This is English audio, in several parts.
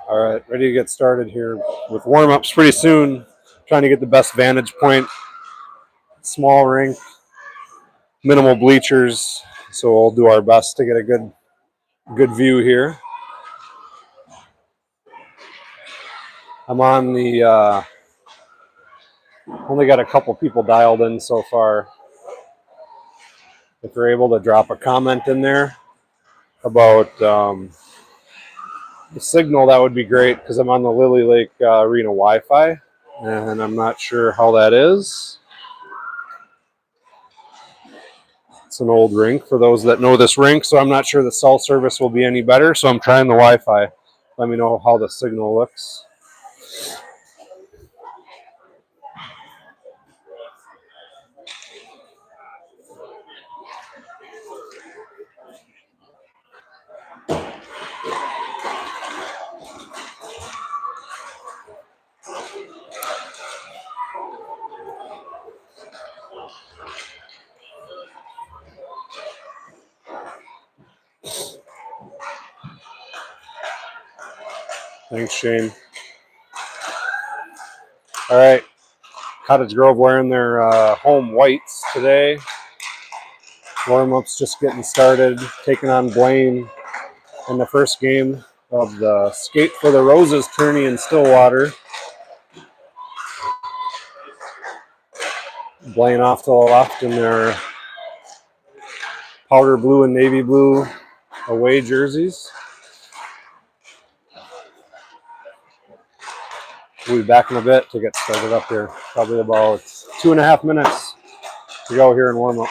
All right, ready to get started here with warm-ups pretty soon. Trying to get the best vantage point. Small rink, minimal bleachers, so we'll do our best to get a good view here. I'm on the only got a couple people dialed in so far. If you're able to drop a comment in there about the signal, that would be great because I'm on the Lily Lake Arena Wi-Fi, and I'm not sure how that is. It's an old rink for those that know this rink, so I'm not sure the cell service will be any better, so I'm trying the Wi-Fi. Let me know how the signal looks. Thanks, Shane. All right, Cottage Grove wearing their home whites today. Warm-ups just getting started, taking on Blaine in the first game of the Skate for the Roses tourney in Stillwater. Blaine off to the left in their powder blue and navy blue away jerseys. We'll be back in a bit to get started up here. Probably about 2.5 minutes to go here in warm-ups.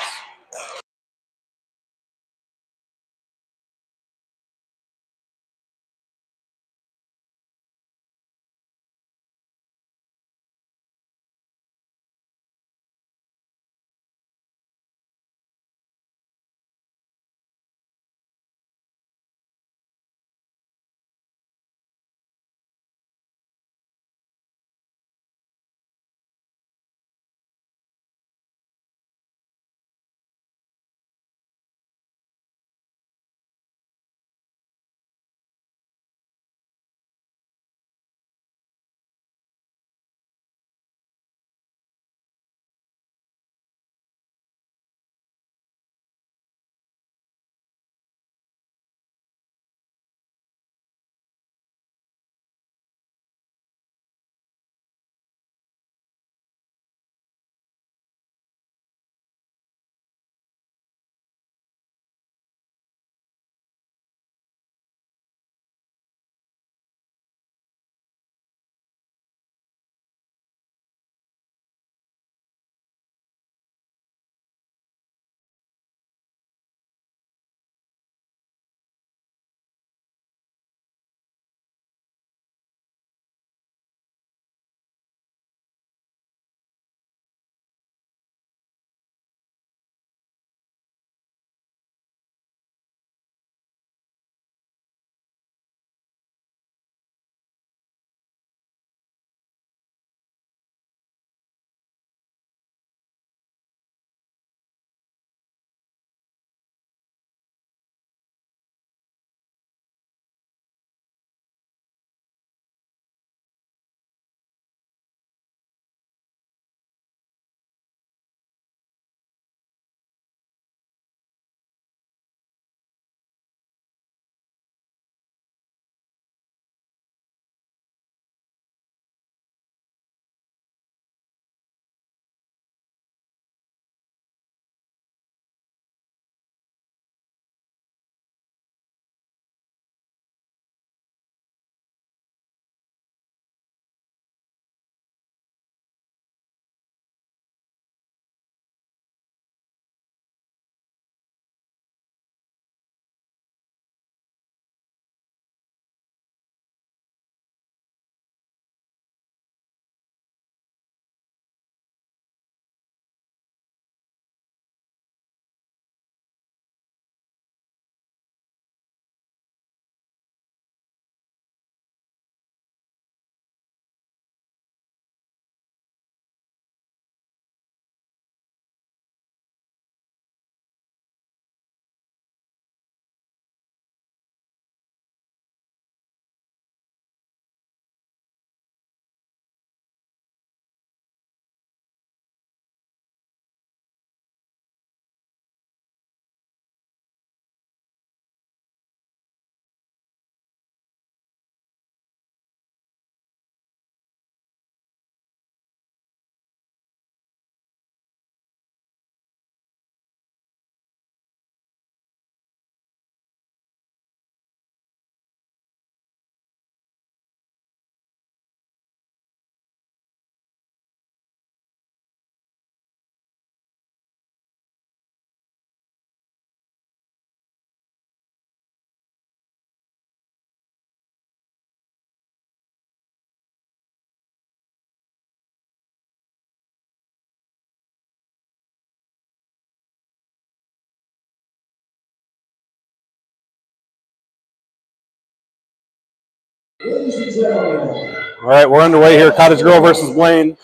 All right, we're underway here. Cottage Grove versus Blaine.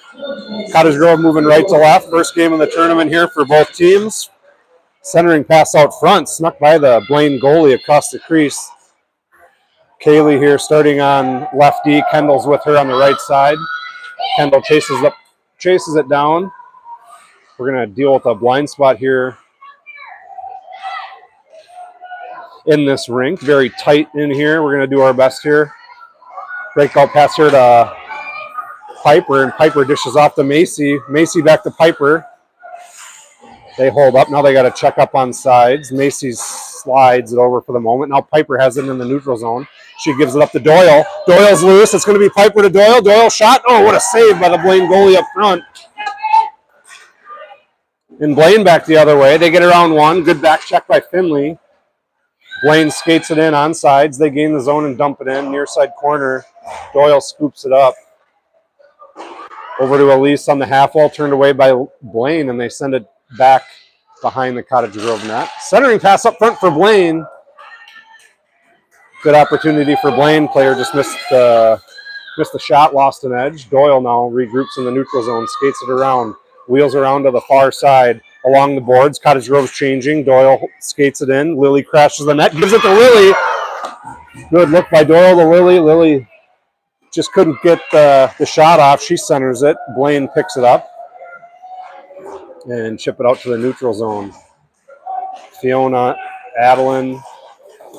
Cottage Grove moving right to left. First game of the tournament here for both teams. Centering pass out front, snuck by the Blaine goalie across the crease. Kaylee here starting on lefty. Kendall's with her on the right side. Kendall chases it down. We're going to deal with a blind spot here in this rink. Very tight in here. We're going to do our best here. Breakout pass here to Piper, and Piper dishes off to Macy. Macy back to Piper. They hold up. Now they got to check up on sides. Macy slides it over for the moment. Now Piper has it in the neutral zone. She gives it up to Doyle. Doyle's loose. It's going to be Piper to Doyle. Doyle shot. Oh, what a save by the Blaine goalie up front. And Blaine back the other way. They get around one. Good back check by Finley. Blaine skates it in on sides. They gain the zone and dump it in. Near side corner. Doyle scoops it up. Over to Elise on the half wall. Turned away by Blaine, and they send it back behind the Cottage Grove net. Centering pass up front for Blaine. Good opportunity for Blaine. Player just missed the shot, lost an edge. Doyle now regroups in the neutral zone, skates it around, wheels around to the far side along the boards. Cottage Grove's changing. Doyle skates it in. Lily crashes the net, gives it to Lily. Good look by Doyle to Lily. Lily just couldn't get the shot off. She centers it. Blaine picks it up and chip it out to the neutral zone. Fiona, Adeline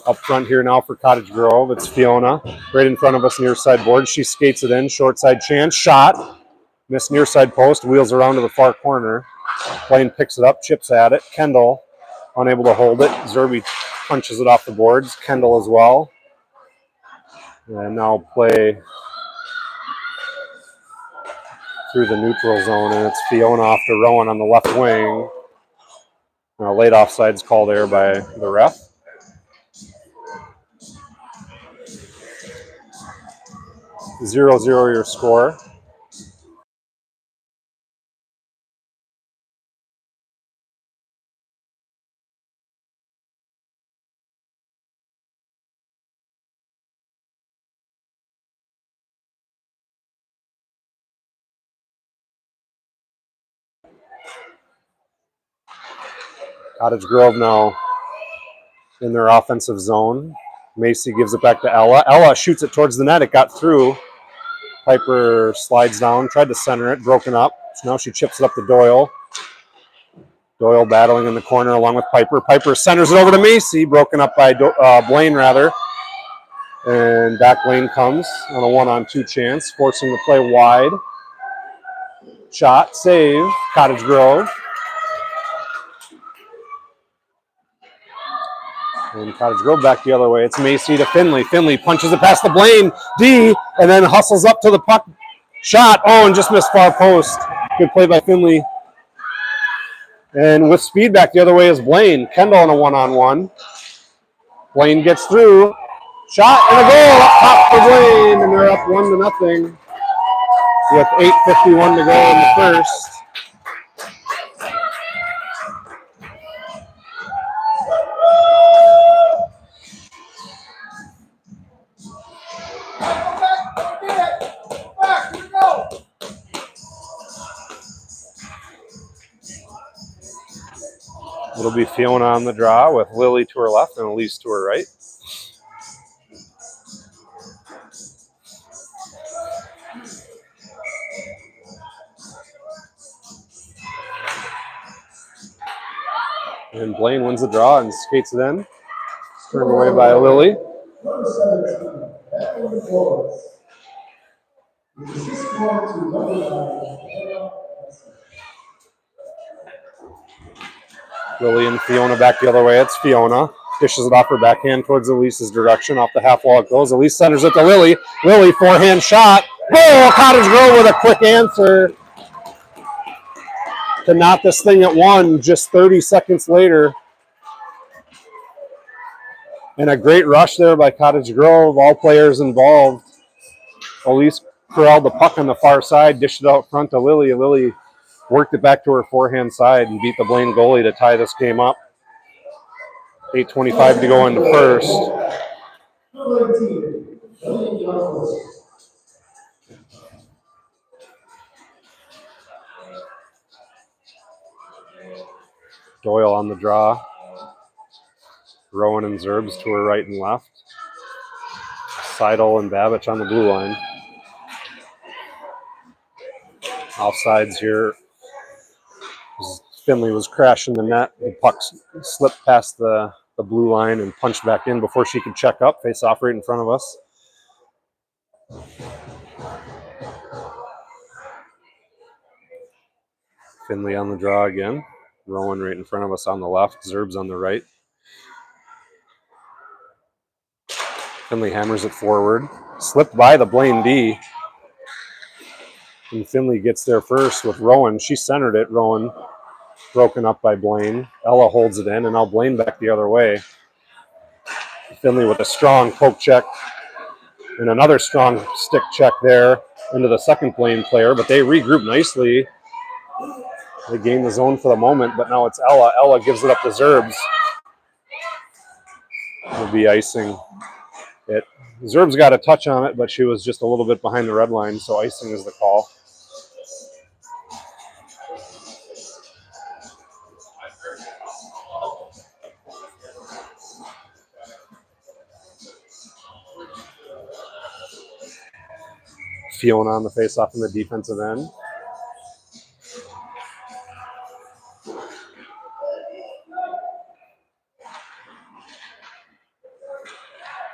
up front here now for Cottage Grove. It's Fiona right in front of us near side board. She skates it in. Short side chance. Shot. Miss near side post. Wheels around to the far corner. Blaine picks it up. Chips at it. Kendall unable to hold it. Zerby punches it off the boards. Kendall as well. And now play through the neutral zone, and it's Fiona off to Rowan on the left wing. Late offside's called there by the ref. 0-0 your score. Cottage Grove now in their offensive zone. Macy gives it back to Ella. Ella shoots it towards the net. It got through. Piper slides down, tried to center it, broken up. So now she chips it up to Doyle. Doyle battling in the corner along with Piper. Piper centers it over to Macy, broken up by Blaine rather. And back lane comes on a 1-on-2 chance, forcing the play wide. Shot, save, Cottage Grove. And Cottage Grove back the other way. It's Macy to Finley. Finley punches it past the Blaine D, and then hustles up to the puck. Shot. Oh, and just missed far post. Good play by Finley. And with speed back the other way is Blaine. Kendall on a 1-on-1. Blaine gets through. Shot and a goal up top for Blaine, and they're up 1-0 with 8:51 to go in the first. It'll be Fiona on the draw with Lily to her left and Elise to her right. And Blaine wins the draw and skates it in. Turned away by Lily. Lily and Fiona back the other way. It's Fiona. Dishes it off her backhand towards Elise's direction. Off the half wall it goes. Elise centers it to Lily. Lily, forehand shot. Oh, Cottage Grove with a quick answer to knot this thing at 1 just 30 seconds later. And a great rush there by Cottage Grove. All players involved. Elise corralled the puck on the far side, dished it out front to Lily. Lily worked it back to her forehand side and beat the Blaine goalie to tie this game up. 8:25 to go in the first. Doyle on the draw. Rowan and Zerbs to her right and left. Seidel and Babich on the blue line. Offsides here. Finley was crashing the net. The puck slipped past the blue line and punched back in before she could check up. Face off right in front of us. Finley on the draw again. Rowan right in front of us on the left. Zerbs on the right. Finley hammers it forward. Slipped by the Blaine D. And Finley gets there first with Rowan. She centered it. Rowan broken up by Blaine. Ella holds it in, and now Blaine back the other way. Finley with a strong poke check and another strong stick check there into the second Blaine player, but they regroup nicely. They gain the zone for the moment, but now it's Ella. Ella gives it up to Zerbs. Will be icing it. Zerbs got a touch on it, but she was just a little bit behind the red line, so icing is the call. Fiona on the faceoff in the defensive end.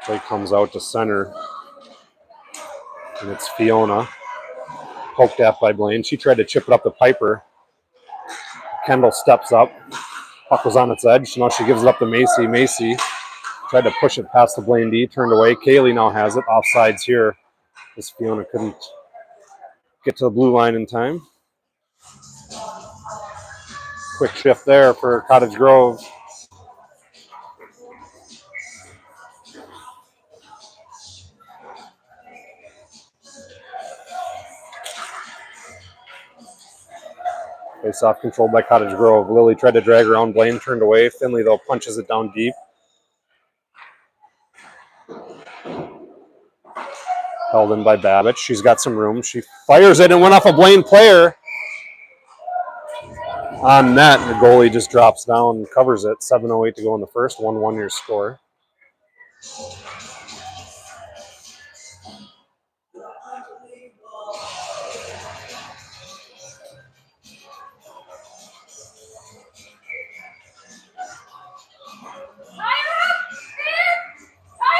Play comes out to center, and it's Fiona. Poked at by Blaine. She tried to chip it up to Piper. Kendall steps up. Puck was on its edge. Now she gives it up to Macy. Macy tried to push it past the Blaine D. Turned away. Kaylee now has it. Offsides here. This Fiona couldn't get to the blue line in time. Quick shift there for Cottage Grove. Face off controlled by Cottage Grove. Lily tried to drag around. Blaine turned away. Finley, though, punches it down deep. Held in by Babich. She's got some room. She fires it and went off a Blaine player. On net, the goalie just drops down and covers it. 7:08 to go in the first. 1-1 your score.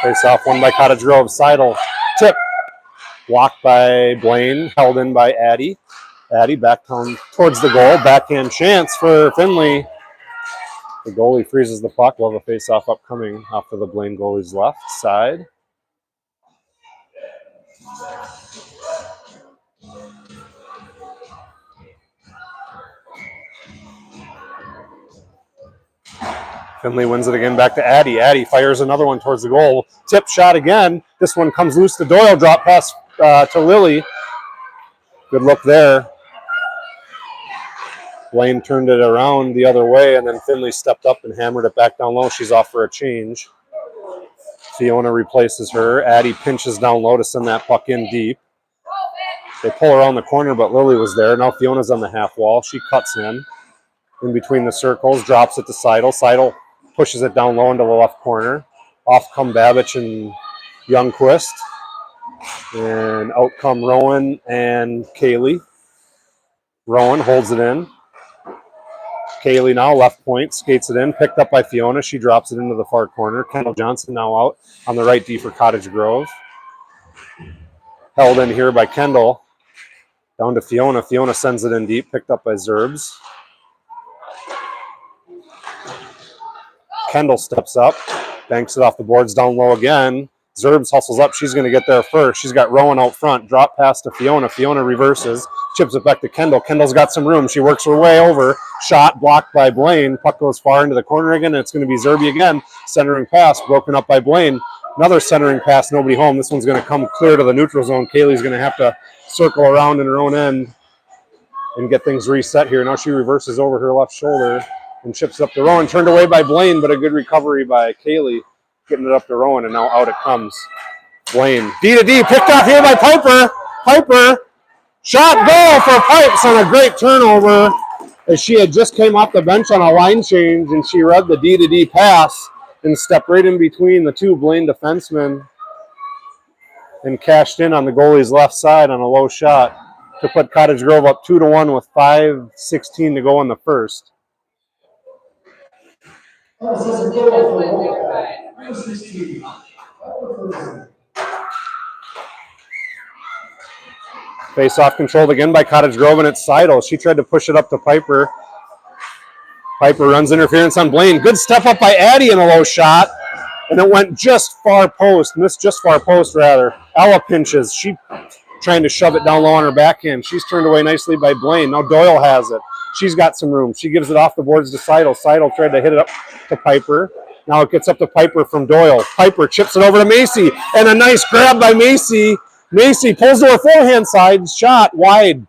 Face off won by Cottage Grove. Seidel. Tip. Blocked by Blaine. Held in by Addie. Addie back down towards the goal. Backhand chance for Finley. The goalie freezes the puck. We'll have a face-off upcoming off of the Blaine goalie's left side. Finley wins it again back to Addie. Addie fires another one towards the goal. Tip shot again. This one comes loose to Doyle. Drop pass to Lily. Good look there. Blaine turned it around the other way, and then Finley stepped up and hammered it back down low. She's off for a change. Fiona replaces her. Addie pinches down low to send that puck in deep. They pull around the corner, but Lily was there. Now Fiona's on the half wall. She cuts in between the circles, drops it to Seidel. Seidel pushes it down low into the left corner. Off come Babich and Youngquist. And out come Rowan and Kaylee. Rowan holds it in. Kaylee now left point, skates it in, picked up by Fiona. She drops it into the far corner. Kendall Johnson now out on the right D for Cottage Grove. Held in here by Kendall. Down to Fiona. Fiona sends it in deep, picked up by Zerbs. Kendall steps up, banks it off the boards down low again. Zerbs hustles up. She's going to get there first. She's got Rowan out front. Drop pass to Fiona. Fiona reverses. Chips it back to Kendall. Kendall's got some room. She works her way over. Shot blocked by Blaine. Puck goes far into the corner again, and it's going to be Zerby again. Centering pass broken up by Blaine. Another centering pass. Nobody home. This one's going to come clear to the neutral zone. Kaylee's going to have to circle around in her own end and get things reset here. Now she reverses over her left shoulder and chips up to Rowan. Turned away by Blaine, but a good recovery by Kaylee. Getting it up to Rowan, and now out it comes. Blaine. D to D, picked off here by Piper. Piper, shot, goal for Pipes on a great turnover as she had just came off the bench on a line change and she read the D to D pass and stepped right in between the two Blaine defensemen and cashed in on the goalie's left side on a low shot to put Cottage Grove up 2-1 with 5:16 to go in the first. Face-off controlled again by Cottage Grove, and it's Seidel. She tried to push it up to Piper. Piper runs interference on Blaine. Good step up by Addie in a low shot, and it went just far post. Missed just far post, rather. Ella pinches. She trying to shove it down low on her backhand. She's turned away nicely by Blaine. Now Doyle has it. She's got some room. She gives it off the boards to Seidel. Seidel tried to hit it up to Piper. Now it gets up to Piper from Doyle. Piper chips it over to Macy, and a nice grab by Macy. Macy pulls to her forehand side. Shot wide.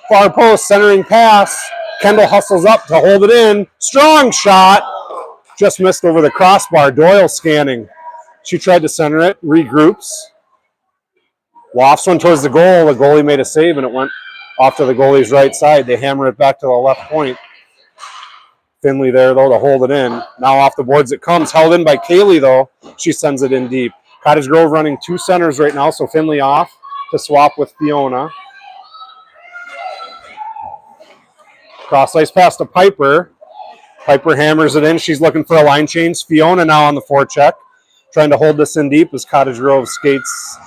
Far post, centering pass. Kendall hustles up to hold it in. Strong shot. Just missed over the crossbar. Doyle scanning. She tried to center it. Regroups. Lofts one towards the goal. The goalie made a save, and it went off to the goalie's right side. They hammer it back to the left point. Finley there, though, to hold it in. Now off the boards it comes. Held in by Kaylee, though. She sends it in deep. Cottage Grove running two centers right now, so Finley off to swap with Fiona. Cross ice pass to Piper. Piper hammers it in. She's looking for a line change. Fiona now on the forecheck, trying to hold this in deep as Cottage Grove skates.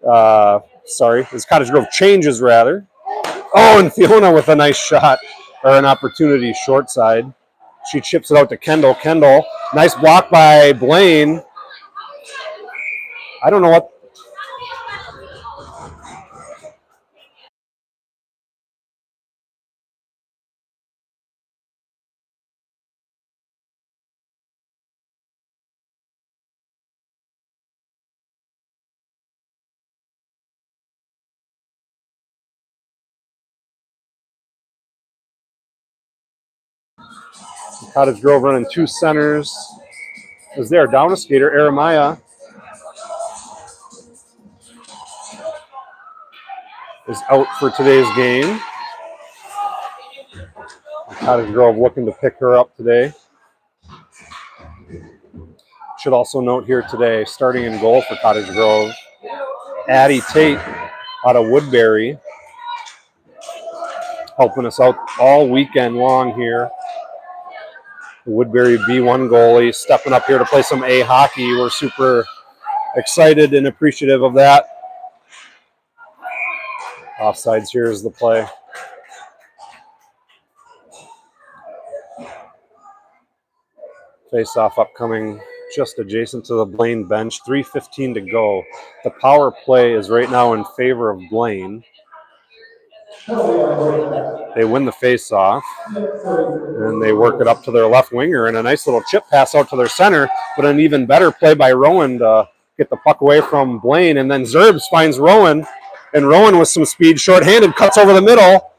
As Cottage Grove changes, rather. Oh, and Fiona with a nice shot, or an opportunity short side. She chips it out to Kendall. Kendall, nice block by Blaine. I don't know what. Cottage Grove running two centers. Is there down a skater? Aramaya is out for today's game. Cottage Grove looking to pick her up today. Should also note here today, starting in goal for Cottage Grove, Addie Tate out of Woodbury, helping us out all weekend long here. The Woodbury B1 goalie stepping up here to play some A hockey. We're super excited and appreciative of that. Offsides here is the play. Face-off upcoming just adjacent to the Blaine bench. 3:15 to go. The power play is right now in favor of Blaine. They win the face-off, and they work it up to their left winger, and a nice little chip pass out to their center, but an even better play by Rowan to get the puck away from Blaine, and then Zerbs finds Rowan, and Rowan with some speed, shorthanded, cuts over the middle,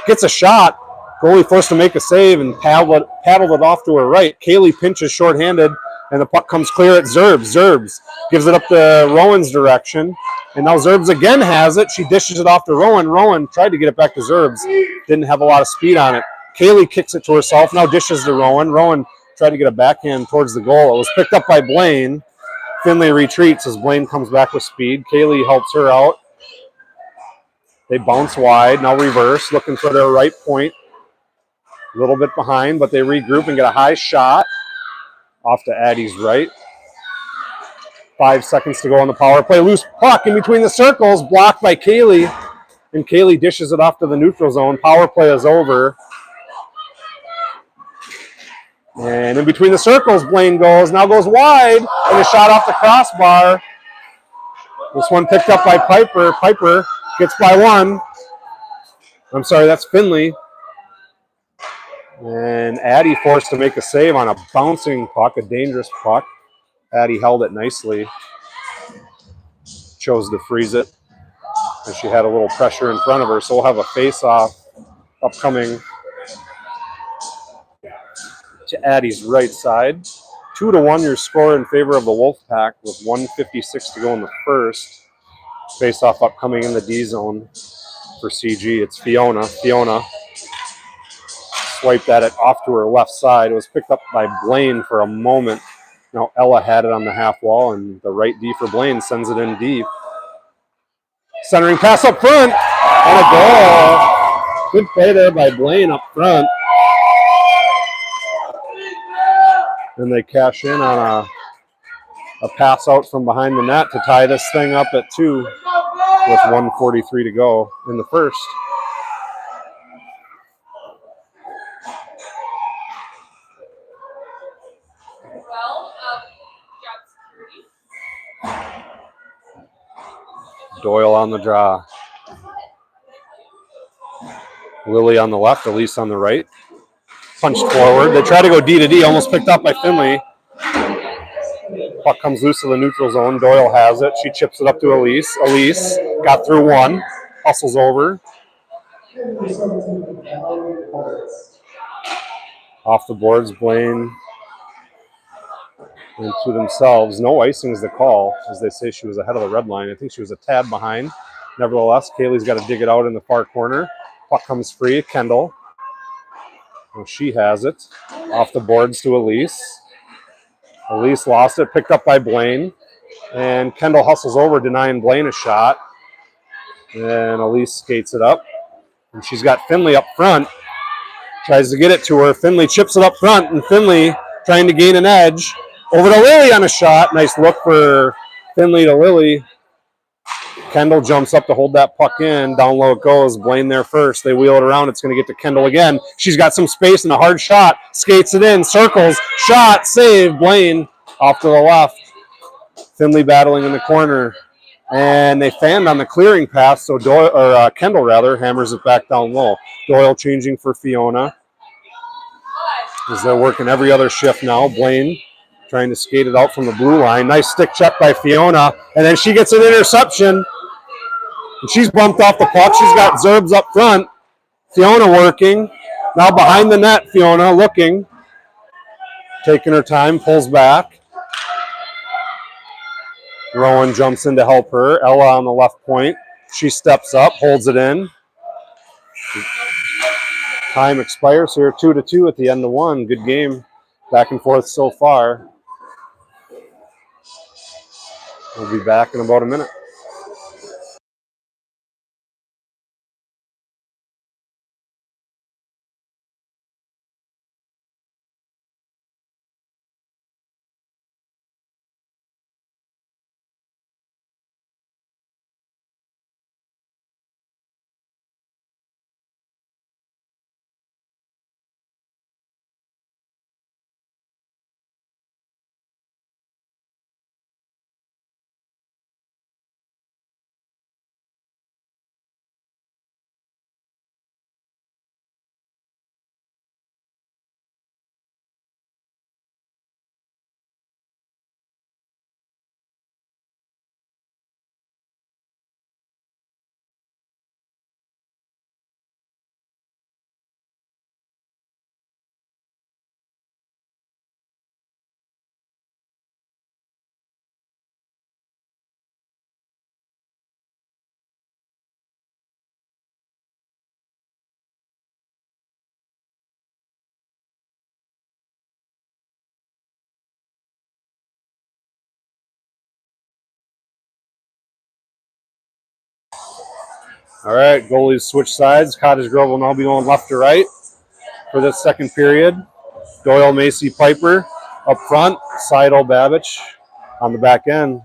gets a shot. Goalie forced to make a save and paddled it off to her right. Kaylee pinches shorthanded, and the puck comes clear at Zerbs. Zerbs gives it up to Rowan's direction, and now Zerbs again has it. She dishes it off to Rowan. Rowan tried to get it back to Zerbs. Didn't have a lot of speed on it. Kaylee kicks it to herself, now dishes to Rowan. Rowan tried to get a backhand towards the goal. It was picked up by Blaine. Finley retreats as Blaine comes back with speed. Kaylee helps her out. They bounce wide, now reverse, looking for their right point. A little bit behind, but they regroup and get a high shot off to Addie's right. 5 seconds to go on the power play. Loose puck in between the circles, blocked by Kaylee, and Kaylee dishes it off to the neutral zone. Power play is over. And in between the circles, Blaine goes, now goes wide, and a shot off the crossbar. This one picked up by Piper. Piper gets by one. I'm sorry, that's Finley. And Addie forced to make a save on a bouncing puck, a dangerous puck. Addie held it nicely. Chose to freeze it. And she had a little pressure in front of her, so we'll have a face-off upcoming to Addie's right side. 2-1 your score in favor of the Wolfpack with 1:56 to go in the first. Face-off upcoming in the D zone for CG. It's Fiona. Fiona swiped at it off to her left side. It was picked up by Blaine for a moment. Now Ella had it on the half wall, and the right D for Blaine sends it in deep. Centering pass up front, and a goal. Good play there by Blaine up front. And they cash in on a pass out from behind the net to tie this thing up at 2 with 1:43 to go in the first. Doyle on the draw. Lily on the left, Elise on the right. Punched forward. They try to go D to D, almost picked up by Finley. Puck comes loose to the neutral zone. Doyle has it. She chips it up to Elise. Elise got through one. Hustles over. Off the boards, Blaine into themselves. No icing is the call, as they say she was ahead of the red line. I think she was a tad behind. Nevertheless, Kaylee's got to dig it out in the far corner. Puck comes free. Kendall. Well, she has it. Off the boards to Elise. Elise lost it, picked up by Blaine. And Kendall hustles over, denying Blaine a shot. And Elise skates it up. And she's got Finley up front. Tries to get it to her. Finley chips it up front, and Finley trying to gain an edge. Over to Lily on a shot. Nice look for Finley to Lily. Kendall jumps up to hold that puck in. Down low it goes. Blaine there first. They wheel it around. It's going to get to Kendall again. She's got some space and a hard shot. Skates it in. Circles. Shot. Save. Blaine off to the left. Finley battling in the corner. And they fanned on the clearing pass, so Kendall hammers it back down low. Doyle changing for Fiona, as they're working every other shift now. Blaine trying to skate it out from the blue line. Nice stick check by Fiona, and then she gets an interception. And she's bumped off the puck. She's got Zerbs up front. Fiona working. Now behind the net, Fiona looking. Taking her time, pulls back. Rowan jumps in to help her. Ella on the left point. She steps up, holds it in. Time expires here, 2-2 at the end of one. Good game, back and forth so far. We'll be back in about a minute. All right, goalies switch sides. Cottage Grove will now be going left to right for this second period. Doyle, Macy, Piper up front. Seidel, Babbage on the back end.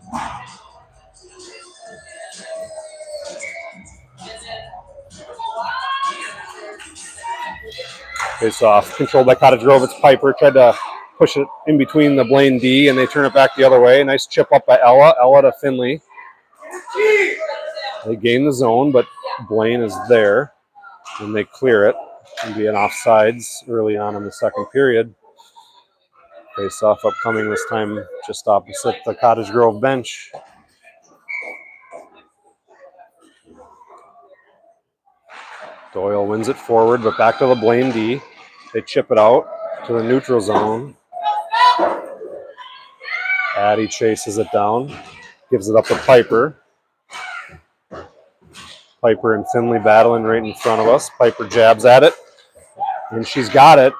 Face off. Controlled by Cottage Grove. It's Piper. Tried to push it in between the Blaine D, and they turn it back the other way. Nice chip up by Ella. Ella to Finley. They gain the zone, but Blaine is there, and they clear it. It'll be an offsides early on in the second period. Face off upcoming this time just opposite the Cottage Grove bench. Doyle wins it forward, but back to the Blaine D. They chip it out to the neutral zone. Addie chases it down, gives it up to Piper. Piper and Finley battling right in front of us. Piper jabs at it, and she's got it.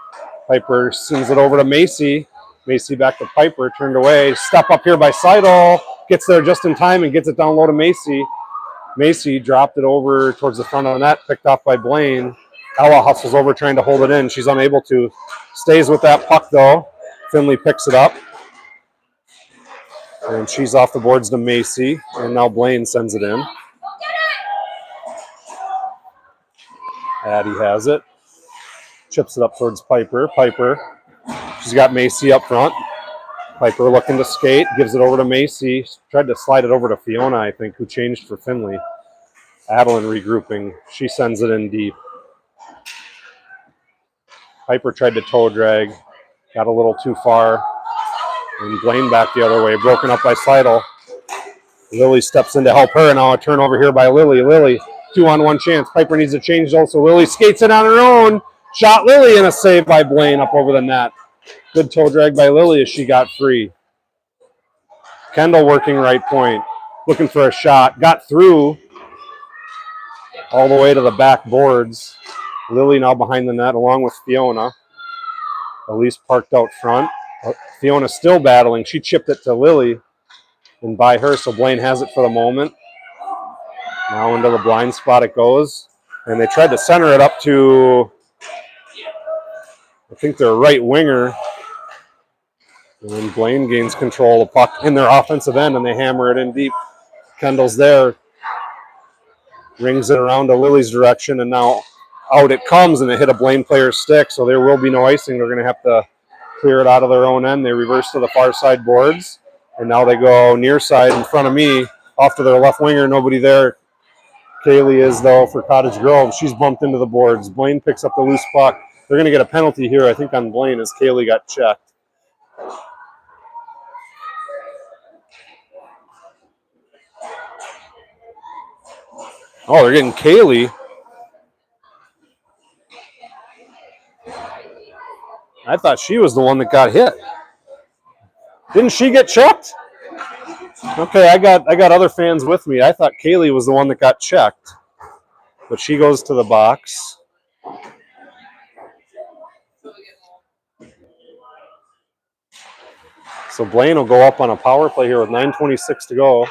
Piper sends it over to Macy. Macy back to Piper, turned away. Step up here by Seidel. Gets there just in time and gets it down low to Macy. Macy dropped it over towards the front of the net, picked off by Blaine. Ella hustles over trying to hold it in. She's unable to. Stays with that puck, though. Finley picks it up. And she's off the boards to Macy. And now Blaine sends it in. Addie has it. Chips it up towards Piper. Piper. She's got Macy up front. Piper looking to skate. Gives it over to Macy. Tried to slide it over to Fiona, I think, who changed for Finley. Adeline regrouping. She sends it in deep. Piper tried to toe drag. Got a little too far. And Blaine back the other way. Broken up by Seidel. Lily steps in to help her. Now a turnover here by Lily. Lily, 2-on-1 chance. Piper needs to change also. Lily skates it on her own. Shot Lily and a save by Blaine up over the net. Good toe drag by Lily as she got free. Kendall working right point. Looking for a shot. Got through all the way to the back boards. Lily now behind the net along with Fiona. Elise parked out front. Fiona still battling. She chipped it to Lily and by her, so Blaine has it for the moment. Now into the blind spot it goes. And they tried to center it up to, I think, their right winger. And then Blaine gains control of the puck in their offensive end, and they hammer it in deep. Kendall's there. Rings it around to Lily's direction, and now out it comes, and it hit a Blaine player's stick, so there will be no icing. They're going to have to clear it out of their own end. They reverse to the far side boards, and now they go near side in front of me, off to their left winger. Nobody there. Kaylee is, though, for Cottage Grove. She's bumped into the boards. Blaine picks up the loose puck. They're going to get a penalty here, I think, on Blaine as Kaylee got checked. Oh, they're getting Kaylee. I thought she was the one that got hit. Didn't she get checked? Okay, I got other fans with me. I thought Kaylee was the one that got checked. But she goes to the box. So Blaine will go up on a power play here with 9:26 to go.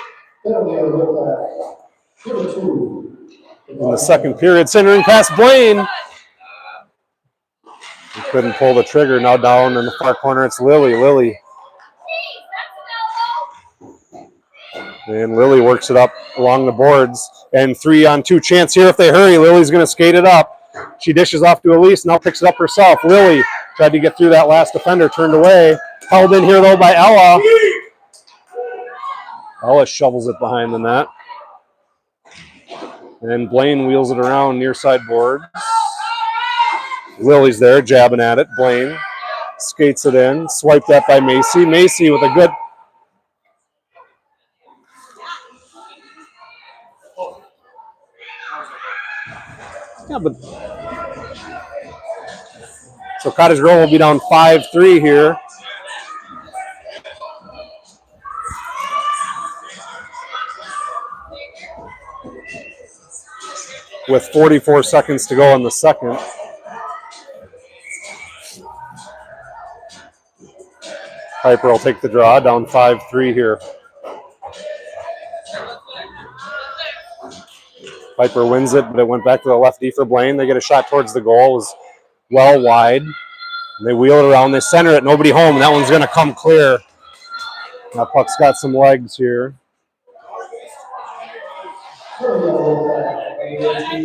In the second period, centering past Blaine. He couldn't pull the trigger. Now down in the far corner, it's Lily. Lily. And Lily works it up along the boards. And 3-on-2 chance here if they hurry. Lily's going to skate it up. She dishes off to Elise, now picks it up herself. Lily tried to get through that last defender, turned away. Held in here, though, by Ella. Ella shovels it behind the net. And Blaine wheels it around near side boards. Lily's there, jabbing at it. Blaine skates it in. Swiped that by Macy. Macy with a good... Yeah, but... So Cottage Grove will be down 5-3 here. With 44 seconds to go in the second. Piper will take the draw, down 5-3 here. Piper wins it, but it went back to the lefty for Blaine. They get a shot towards the goal. It was well wide. And they wheel it around. They center it. Nobody home. And that one's going to come clear. That puck's got some legs here.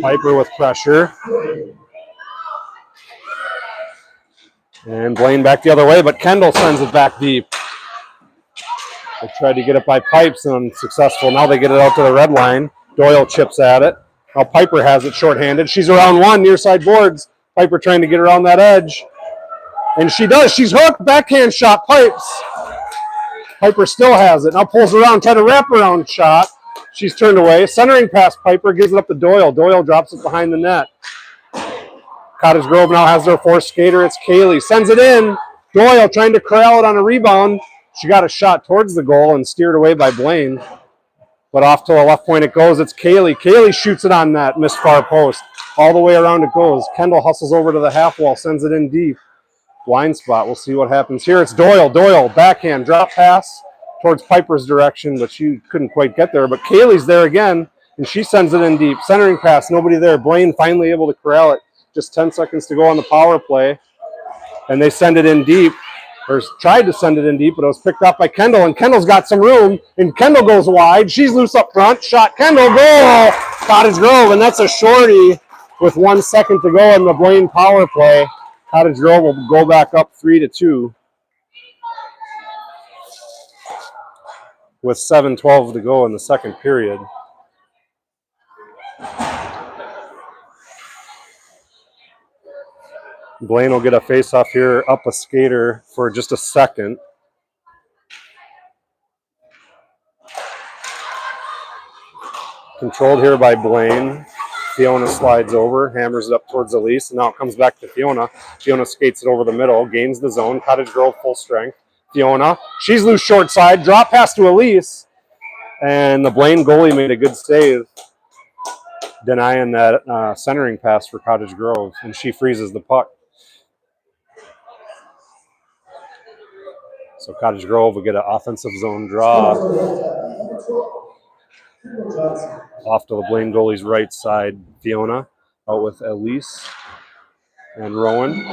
Piper with pressure. And Blaine back the other way, but Kendall sends it back deep. They tried to get it by Pipes and unsuccessful. Now they get it out to the red line. Doyle chips at it. Now Piper has it shorthanded. She's around one, near side boards. Piper trying to get around that edge. And she does. She's hooked. Backhand shot. Pipes. Piper still has it. Now pulls around. Try to wrap around shot. She's turned away. Centering past Piper. Gives it up to Doyle. Doyle drops it behind the net. Cottage Grove now has their fourth skater. It's Kaylee. Sends it in. Doyle trying to corral it on a rebound. She got a shot towards the goal and steered away by Blaine. But off to the left point it goes. It's Kaylee. Kaylee shoots it on that missed far post. All the way around it goes. Kendall hustles over to the half wall, sends it in deep. Blind spot. We'll see what happens here. It's Doyle. Doyle, backhand, drop pass towards Piper's direction, but she couldn't quite get there. But Kaylee's there again, and she sends it in deep. Centering pass, nobody there. Blaine finally able to corral it. Just 10 seconds to go on the power play. And they send it in deep, or tried to send it in deep, but it was picked up by Kendall, and Kendall's got some room, and Kendall goes wide. She's loose up front. Shot, Kendall, goal! Cottage Grove, and that's a shorty with 1 second to go in the Blaine power play. Cottage Grove will go back up 3-2 with 7:12 to go in the second period. Blaine will get a face-off here, up a skater for just a second. Controlled here by Blaine. Fiona slides over, hammers it up towards Elise, and now it comes back to Fiona. Fiona skates it over the middle, gains the zone. Cottage Grove full strength. Fiona, she's loose short side, drop pass to Elise, and the Blaine goalie made a good save, denying that centering pass for Cottage Grove, and she freezes the puck. So Cottage Grove will get an offensive zone draw off to the Blaine goalie's right side. Fiona out with Elise and Rowan.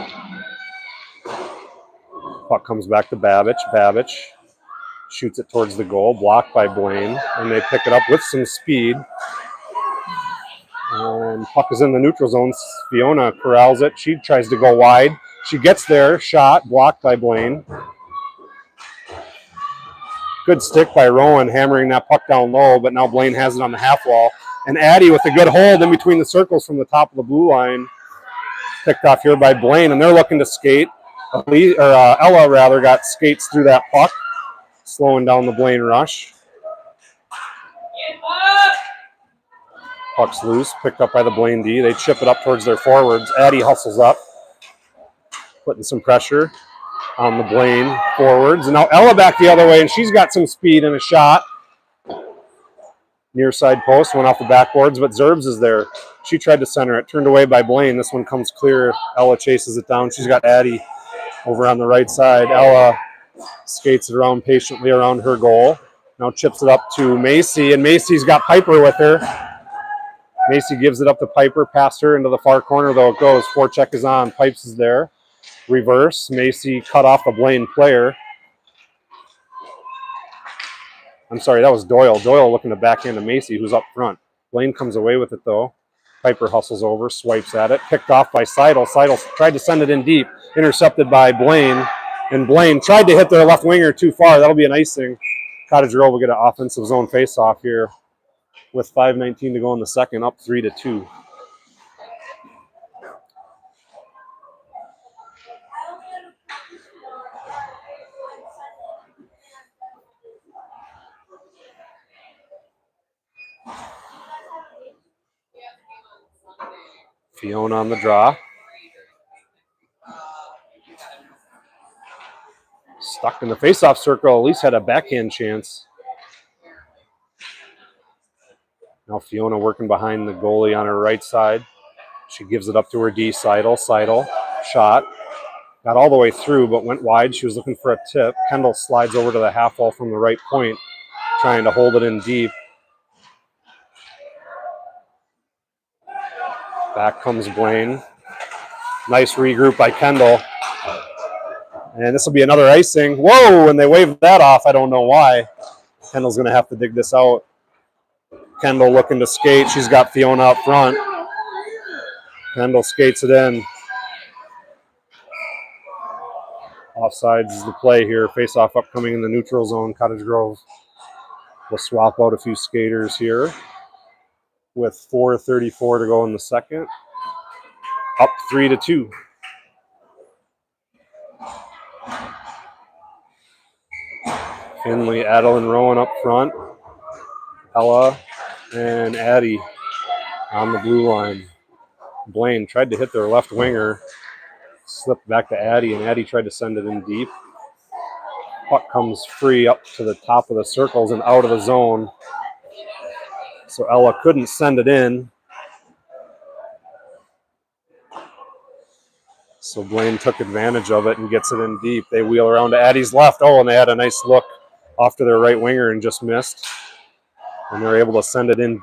Puck comes back to Babbage. Babbage shoots it towards the goal, blocked by Blaine, and they pick it up with some speed. And puck is in the neutral zone. Fiona corrals it. She tries to go wide. She gets there, shot, blocked by Blaine. Good stick by Rowan, hammering that puck down low, but now Blaine has it on the half wall. And Addie with a good hold in between the circles from the top of the blue line. Picked off here by Blaine, and they're looking to skate. Ella got skates through that puck, slowing down the Blaine rush. Puck's loose, picked up by the Blaine D. They chip it up towards their forwards. Addie hustles up, putting some pressure on the Blaine forwards. And now Ella back the other way, and she's got some speed and a shot. Near side post, went off the backboards, but Zerbs is there. She tried to center it, turned away by Blaine. This one comes clear. Ella chases it down. She's got Addie over on the right side. Ella skates it around patiently around her goal. Now chips it up to Macy, and Macy's got Piper with her. Macy gives it up to Piper, past her into the far corner, though it goes. Forecheck is on. Pipes is there. Reverse. Macy cut off the Blaine player. I'm sorry, that was Doyle. Doyle looking to backhand to Macy, who's up front. Blaine comes away with it, though. Piper hustles over, swipes at it. Picked off by Seidel. Seidel tried to send it in deep. Intercepted by Blaine. And Blaine tried to hit their left winger too far. That'll be an icing. Cottage Grove will get an offensive zone face-off here with 5:19 to go in the second, up 3-2. Fiona on the draw. Stuck in the face-off circle. Elise had a backhand chance. Now Fiona working behind the goalie on her right side. She gives it up to her D, Seidel. Seidel, shot. Got all the way through, but went wide. She was looking for a tip. Kendall slides over to the half wall from the right point, trying to hold it in deep. Back comes Blaine. Nice regroup by Kendall. And this will be another icing. Whoa, and they waved that off. I don't know why. Kendall's going to have to dig this out. Kendall looking to skate. She's got Fiona up front. Kendall skates it in. Offsides is the play here. Face-off upcoming in the neutral zone. Cottage Grove will swap out a few skaters here with 4:34 to go in the second. Up 3-2. Finley, Adel, and Rowan up front. Ella and Addie on the blue line. Blaine tried to hit their left winger. Slipped back to Addie, and Addie tried to send it in deep. Puck comes free up to the top of the circles and out of the zone. So Ella couldn't send it in. So Blaine took advantage of it and gets it in deep. They wheel around to Addie's left. Oh, and they had a nice look off to their right winger and just missed. And they're able to send it in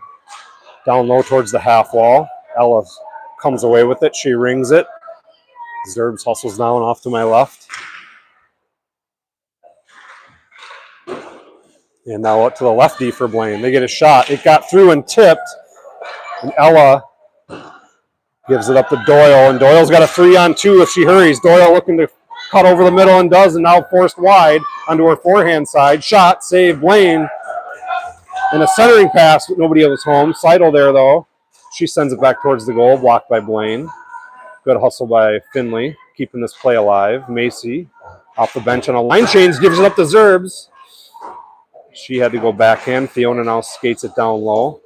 down low towards the half wall. Ella comes away with it. She rings it. Zerbs hustles down off to my left. And now up to the lefty for Blaine. They get a shot. It got through and tipped. And Ella gives it up to Doyle. And Doyle's got a 3-on-2 if she hurries. Doyle looking to cut over the middle and does. And now forced wide onto her forehand side. Shot, save Blaine. And a centering pass, but nobody else home. Seidel there, though. She sends it back towards the goal, blocked by Blaine. Good hustle by Finley, keeping this play alive. Macy off the bench on a line change, gives it up to Zerbs. She had to go backhand. Fiona now skates it down low.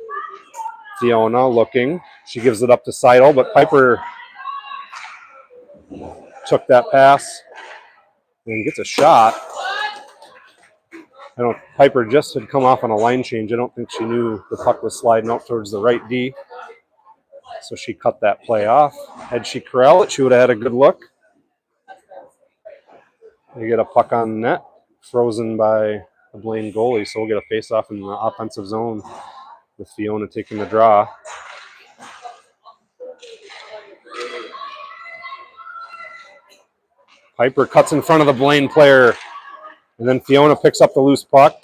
Fiona looking. She gives it up to Seidel, but Piper took that pass and gets a shot. Piper just had come off on a line change. I don't think she knew the puck was sliding out towards the right D. So she cut that play off. Had she corralled it, she would have had a good look. They get a puck on net, frozen by the Blaine goalie, so we'll get a face-off in the offensive zone with Fiona taking the draw. Piper cuts in front of the Blaine player, and then Fiona picks up the loose puck.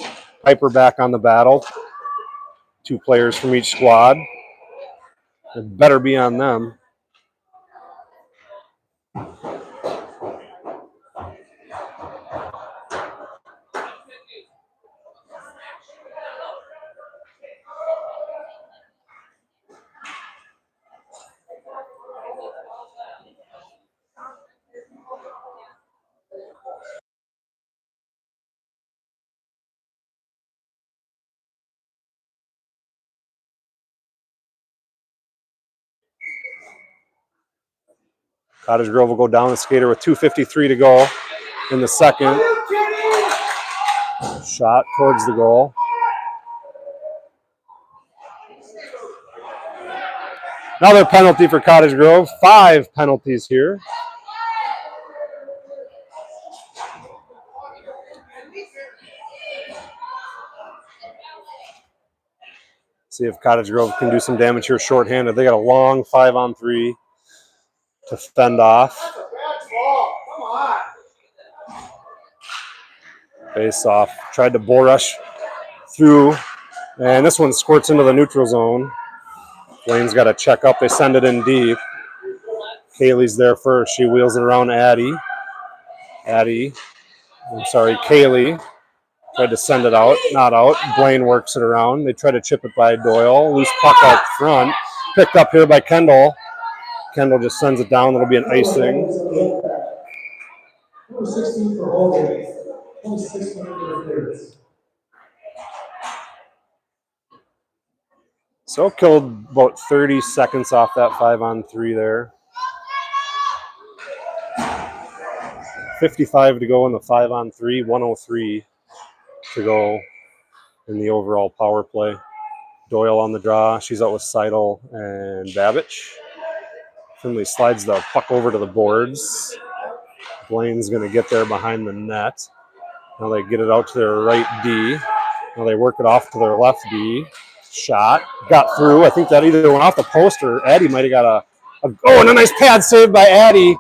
Piper back on the battle. 2 players from each squad. It better be on them. Cottage Grove will go down the skater with 2:53 to go in the second. Shot towards the goal. Another penalty for Cottage Grove. 5 penalties here. See if Cottage Grove can do some damage here shorthanded. They got a long 5-on-3 to fend off. Face off. Tried to bull rush through. And this one squirts into the neutral zone. Blaine's got to check up. They send it in deep. Kaylee's there first. She wheels it around Kaylee. Tried to send it out. Not out. Blaine works it around. They try to chip it by Doyle. Loose puck out front. Picked up here by Kendall. Kendall just sends it down. That'll be an icing. Number 16 for Holden. 26 minutes. So killed about 30 seconds off that 5-on-3 there. 55 to go in the 5-on-3, 103 to go in the overall power play. Doyle on the draw. She's out with Seidel and Babbage. Finley slides the puck over to the boards. Blaine's going to get there behind the net. Now they get it out to their right D. Now they work it off to their left D. Shot. Got through. I think that either went off the post or Addie might have got and a nice pad save by Addie.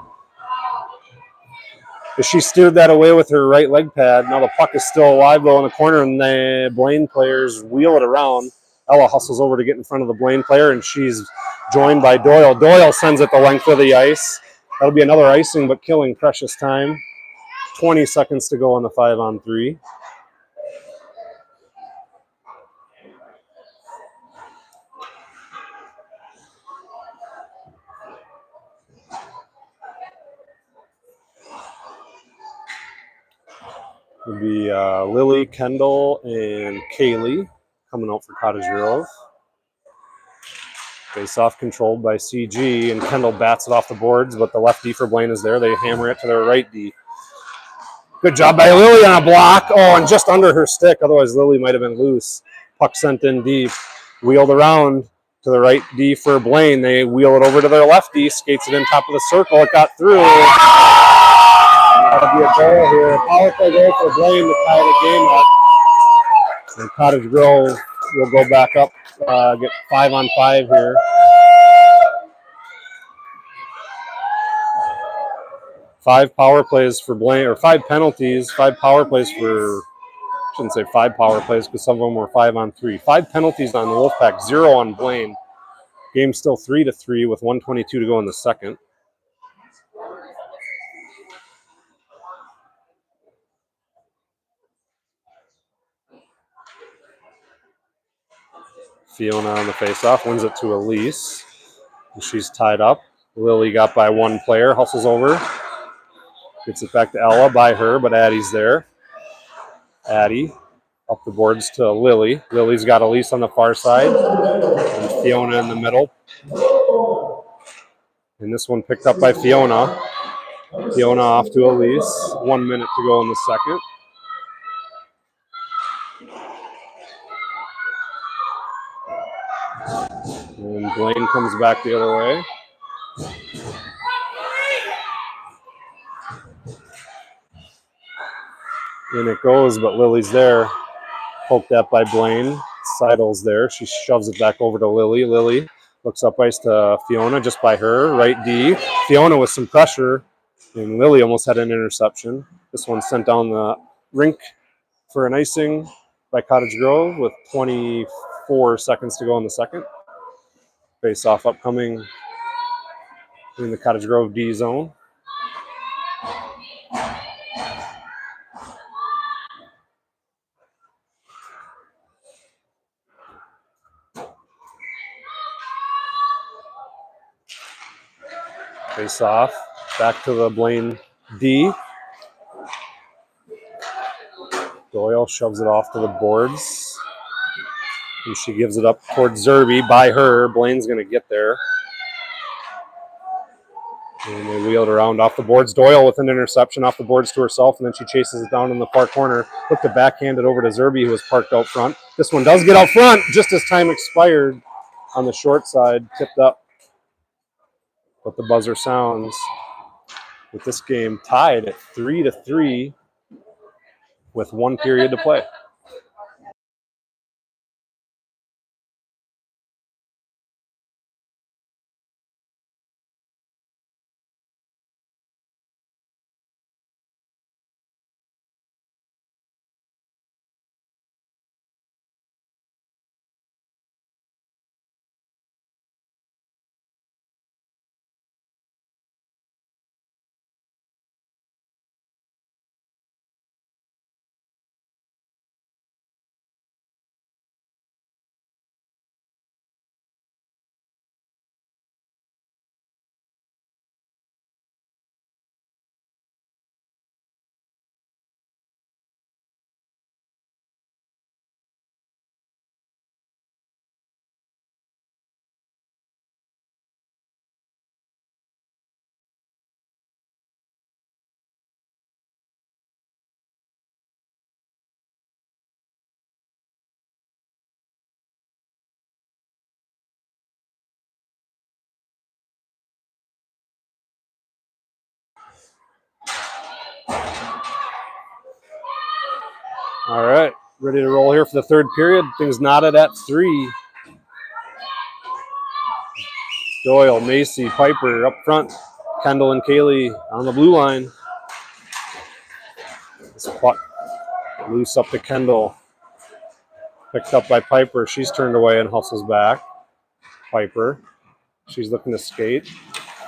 But she steered that away with her right leg pad. Now the puck is still alive though in the corner, and the Blaine players wheel it around. Ella hustles over to get in front of the Blaine player, and she's joined by Doyle. Doyle sends it the length of the ice. That'll be another icing, but killing precious time. 20 seconds to go on the 5-on-3. It'll be Lily, Kendall, and Kaylee coming out for Cottage Grove. Face-off controlled by CG, and Kendall bats it off the boards, but the left D for Blaine is there. They hammer it to their right D. Good job by Lily on a block. Oh, and just under her stick. Otherwise, Lily might have been loose. Puck sent in deep. Wheeled around to the right D for Blaine. They wheel it over to their left D. Skates it in top of the circle. It got through. That'll be a goal here. Power play goal for Blaine to tie the game up. And Cottage Grove will go back up, get 5-on-5 here. 5 power plays for Blaine, or 5 penalties, 5 power plays for, I shouldn't say 5 power plays because some of them were 5-on-3. 5 penalties on the Wolfpack, 0 on Blaine. Game still 3-3 with 1:22 to go in the second. Fiona on the faceoff wins it to Elise. And she's tied up. Lily got by one player, hustles over. Gets it back to Ella by her, but Addie's there. Addie up the boards to Lily. Lily's got Elise on the far side. And Fiona in the middle. And this one picked up by Fiona. Fiona off to Elise. 1 minute to go in the second. And Blaine comes back the other way. In it goes, but Lily's there. Poked at by Blaine. Seidel's there. She shoves it back over to Lily. Lily looks up ice to Fiona, just by her. Right D. Fiona with some pressure. And Lily almost had an interception. This one sent down the rink for an icing by Cottage Grove with 24 seconds to go in the second. Face off upcoming in the Cottage Grove D zone. Face off. Back to the Blaine D. Doyle shoves it off to the boards. And she gives it up towards Zerby by her. Blaine's going to get there. And they wheeled around off the boards. Doyle with an interception off the boards to herself, and then she chases it down in the far corner. Looked to backhand it over to Zerby, who was parked out front. This one does get out front just as time expired on the short side. Tipped up. But the buzzer sounds with this game tied at 3-3 with 1 period to play. All right, ready to roll here for the third period. Things knotted at 3. Doyle, Macy, Piper up front. Kendall and Kaylee on the blue line. This puck loose up to Kendall. Picked up by Piper. She's turned away and hustles back. Piper. She's looking to skate.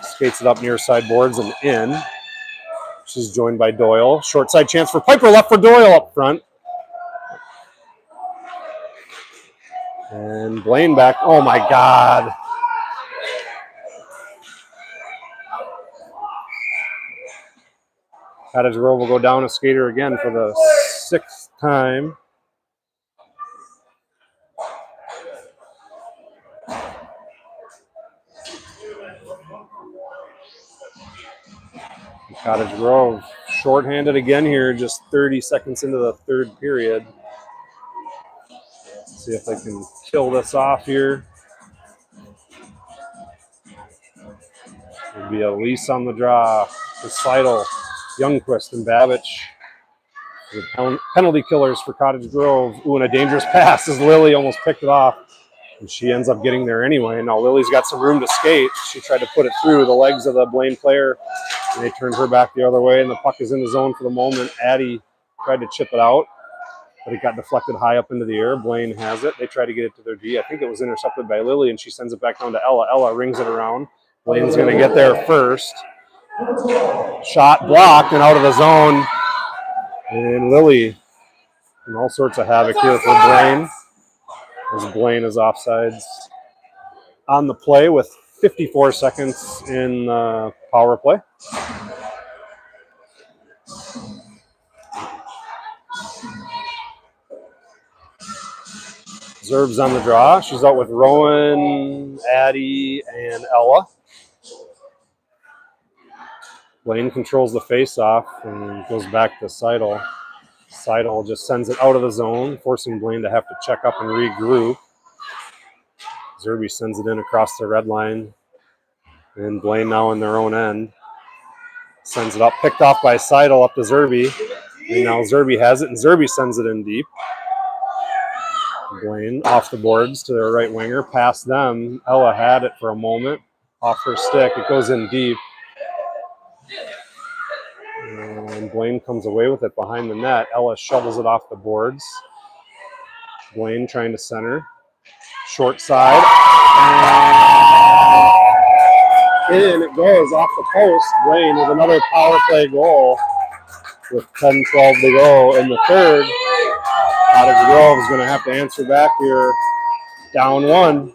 Skates it up near side boards and in. She's joined by Doyle. Short side chance for Piper. Left for Doyle up front. And Blaine back. Oh, my God. Cottage Grove will go down a skater again for the 6th time. Cottage Grove shorthanded again here, just 30 seconds into the third period. Let's see if I can kill this off here. It'll be Elise on the draw. Seidel, Youngquist, and Babich. The penalty killers for Cottage Grove. Ooh, and a dangerous pass as Lily almost picked it off. And she ends up getting there anyway. Now Lily's got some room to skate. She tried to put it through the legs of the Blaine player. And they turned her back the other way, and the puck is in the zone for the moment. Addie tried to chip it out, but it got deflected high up into the air. Blaine has it. They try to get it to their D. I think it was intercepted by Lily, and she sends it back down to Ella. Ella rings it around. Blaine's going to get there first. Shot blocked and out of the zone. And Lily and all sorts of havoc here for Blaine, as Blaine is offsides on the play with 54 seconds in power play. Zerb's on the draw. She's out with Rowan, Addie, and Ella. Blaine controls the face-off and goes back to Seidel. Seidel just sends it out of the zone, forcing Blaine to have to check up and regroup. Zerby sends it in across the red line. And Blaine now in their own end. Sends it up, picked off by Seidel up to Zerby. And now Zerby has it, and Zerby sends it in deep. Blaine off the boards to their right winger. Past them, Ella had it for a moment. Off her stick, it goes in deep. And Blaine comes away with it behind the net. Ella shovels it off the boards. Blaine trying to center. Short side. And in it goes off the post. Blaine with another power play goal with 10-12 to go in the third. Cottage Grove is going to have to answer back here. Down one.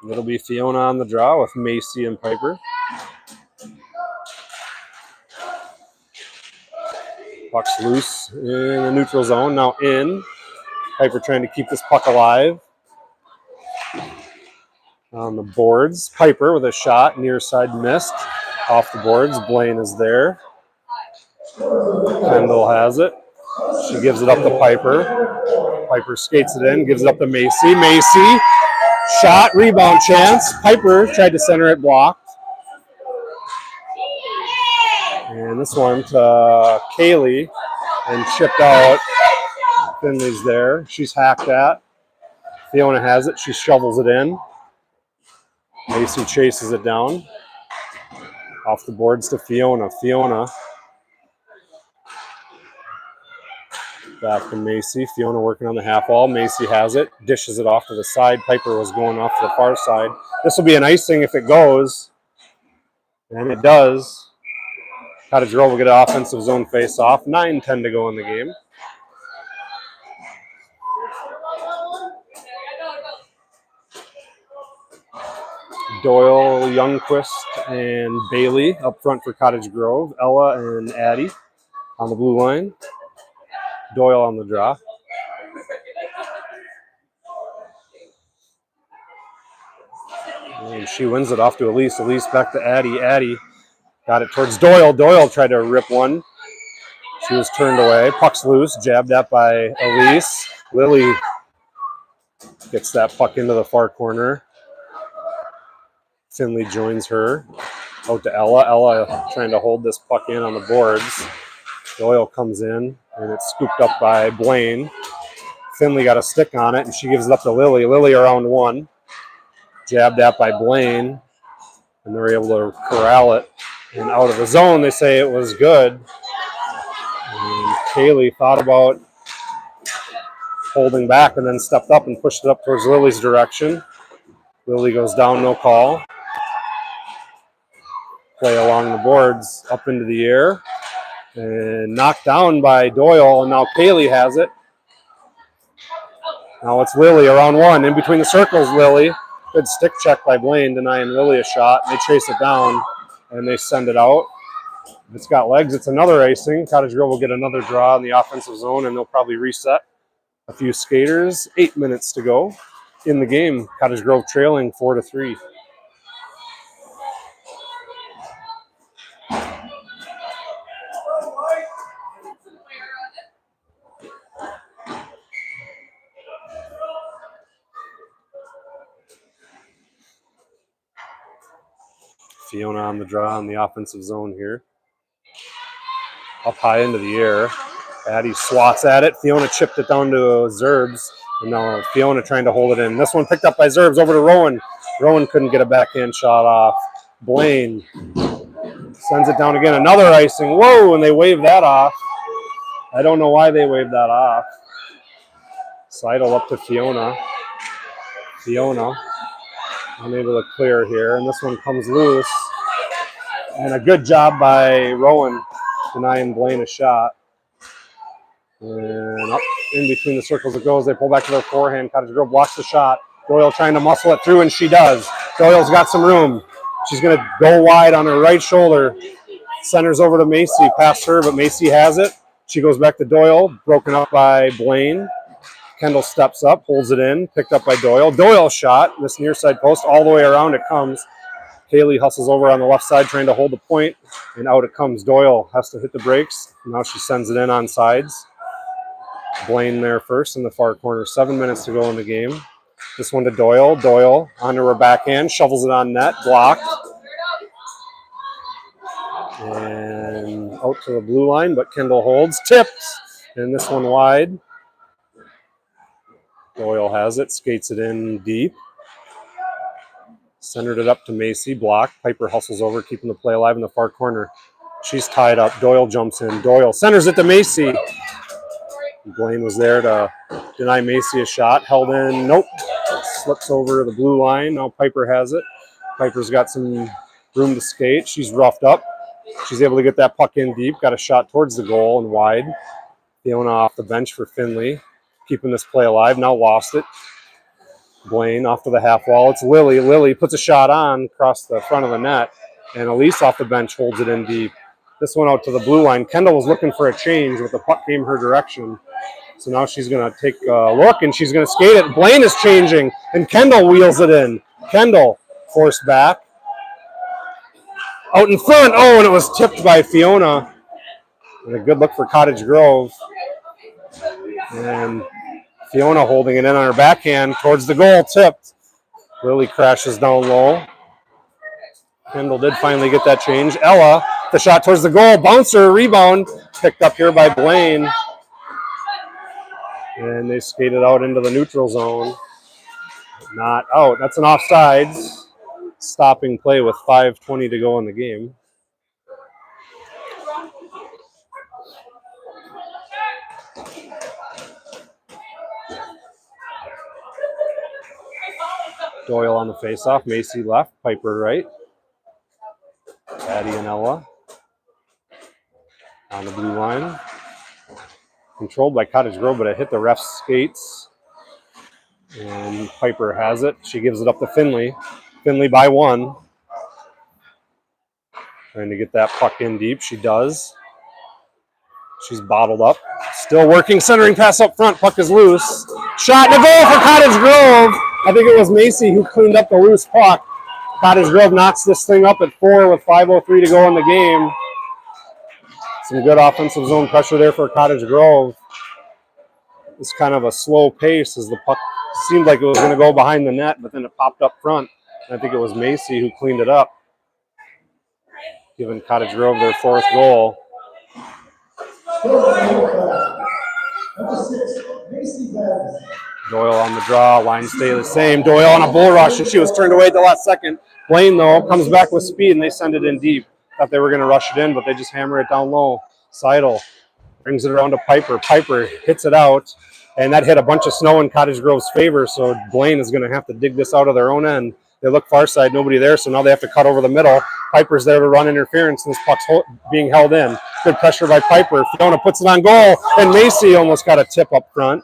It'll be Fiona on the draw with Macy and Piper. Puck's loose in the neutral zone. Now in. Piper trying to keep this puck alive. On the boards. Piper with a shot. Near side missed. Off the boards. Blaine is there. Kendall has it. She gives it up to Piper. Piper skates it in. Gives it up to Macy. Macy. Shot, rebound chance. Piper tried to center it, blocked. And this one to Kaylee and chipped out. Finley's there. She's hacked at. Fiona has it. She shovels it in. Macy chases it down. Off the boards to Fiona. Fiona. Back to Macy. Fiona working on the half wall. Macy has it. Dishes it off to the side. Piper was going off to the far side. This will be an icing if it goes. And it does. Cottage Grove will get an offensive zone face-off. 9:10 to go in the game. Doyle, Youngquist, and Bailey up front for Cottage Grove. Ella and Addie on the blue line. Doyle on the draw. And she wins it off to Elise. Elise back to Addie. Addie got it towards Doyle. Doyle tried to rip one. She was turned away. Puck's loose. Jabbed at by Elise. Lily gets that puck into the far corner. Finley joins her. Out to Ella. Ella trying to hold this puck in on the boards. Doyle comes in, and it's scooped up by Blaine. Finley got a stick on it, and she gives it up to Lily. Lily around one. Jabbed at by Blaine, and they're able to corral it. And out of the zone, they say it was good. And Kaylee thought about holding back and then stepped up and pushed it up towards Lily's direction. Lily goes down, no call. Play along the boards, up into the air. And knocked down by Doyle, and now Kaylee has it. Now it's Lily around one. In between the circles, Lily. Good stick check by Blaine, denying Lily a shot. They chase it down, and they send it out. If it's got legs, it's another icing. Cottage Grove will get another draw in the offensive zone, and they'll probably reset. a few skaters. 8 minutes to go in the game. Cottage Grove trailing 4-3. Fiona on the draw in the offensive zone here. Up high into the air. Addie swats at it. Fiona chipped it down to Zerbs. And now Fiona trying to hold it in. This one picked up by Zerbs over to Rowan. Rowan couldn't get a backhand shot off. Blaine sends it down again. Another icing. Whoa, and they waved that off. I don't know why they waved that off. Seidel up to Fiona. Fiona unable to clear here. And this one comes loose. And a good job by Rowan denying Blaine a shot. And up in between the circles it goes. They pull back to their forehand. Cottage Grove blocks the shot. Doyle trying to muscle it through, and she does. Doyle's got some room. She's going to go wide on her right shoulder. Centers over to Macy. Past her, but Macy has it. She goes back to Doyle. Broken up by Blaine. Kendall steps up, holds it in. Picked up by Doyle. Doyle shot. This near side post. All the way around it comes. Haley hustles over on the left side trying to hold the point, and out it comes. Doyle has to hit the brakes. Now she sends it in on sides. Blaine there first in the far corner. 7 minutes to go in the game. This one to Doyle. Doyle onto her backhand. Shovels it on net. Blocked. And out to the blue line, but Kendall holds. Tipped. And this one wide. Doyle has it. Skates it in deep. Centered it up to Macy. Blocked. Piper hustles over, keeping the play alive in the far corner. She's tied up. Doyle jumps in. Doyle centers it to Macy. Blaine was there to deny Macy a shot. Held in. Nope. Slips over the blue line. Now Piper has it. Piper's got some room to skate. She's roughed up. She's able to get that puck in deep. Got a shot towards the goal and wide. Fiona off the bench for Finley. Keeping this play alive. Now lost it. Blaine off to the half wall. It's Lily. Lily puts a shot on across the front of the net. And Elise off the bench holds it in deep. This one out to the blue line. Kendall was looking for a change, but the puck came her direction. So now she's going to take a look, and she's going to skate it. Blaine is changing, and Kendall wheels it in. Kendall forced back. Out in front. Oh, and it was tipped by Fiona. And a good look for Cottage Grove. And Fiona holding it in on her backhand towards the goal, tipped. Lily crashes down low. Kendall did finally get that change. Ella, the shot towards the goal. Bouncer, rebound. Picked up here by Blaine. And they skated out into the neutral zone. Not out. That's an offsides. Stopping play with 5:20 to go in the game. Doyle on the faceoff. Macy left. Piper right. Addie and Ella on the blue line. Controlled by Cottage Grove, but it hit the ref's skates. And Piper has it. She gives it up to Finley. Finley by one. Trying to get that puck in deep. She does. She's bottled up. Still working. Centering pass up front. Puck is loose. Shot and a goal for Cottage Grove. I think it was Macy who cleaned up the loose puck. Cottage Grove knocks this thing up at 4 with 5:03 to go in the game. Some good offensive zone pressure there for Cottage Grove. It's kind of a slow pace as the puck seemed like it was going to go behind the net, but then it popped up front. And I think it was Macy who cleaned it up, giving Cottage Grove their 4th goal. Doyle on the draw. Lines stay the same. Doyle on a bull rush, and she was turned away at the last second. Blaine, though, comes back with speed, and they send it in deep. Thought they were going to rush it in, but they just hammer it down low. Seidel brings it around to Piper. Piper hits it out, and that hit a bunch of snow in Cottage Grove's favor, so Blaine is going to have to dig this out of their own end. They look far side, nobody there, so now they have to cut over the middle. Piper's there to run interference, and this puck's being held in. Good pressure by Piper. Fiona puts it on goal, and Macy almost got a tip up front.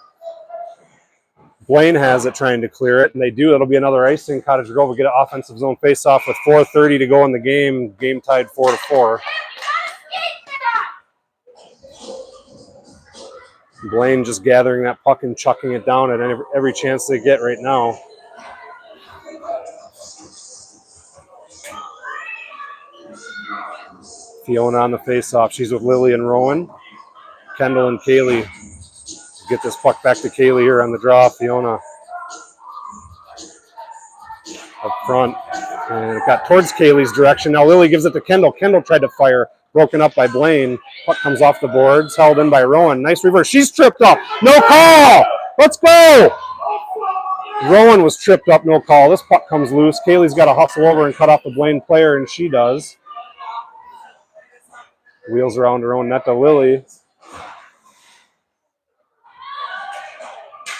Blaine has it trying to clear it, and they do. It'll be another icing. Cottage Grove will get an offensive zone face-off with 4:30 to go in the game. Game tied 4-4. Blaine just gathering that puck and chucking it down at every chance they get right now. Fiona on the faceoff. She's with Lily and Rowan. Kendall and Kaylee. Get this puck back to Kaylee here on the draw. Fiona up front. And it got towards Kaylee's direction. Now Lily gives it to Kendall. Kendall tried to fire. Broken up by Blaine. Puck comes off the boards. Held in by Rowan. Nice reverse. She's tripped up. No call. Let's go. Rowan was tripped up. No call. This puck comes loose. Kaylee's got to hustle over and cut off the Blaine player, and she does. Wheels around her own net to Lily.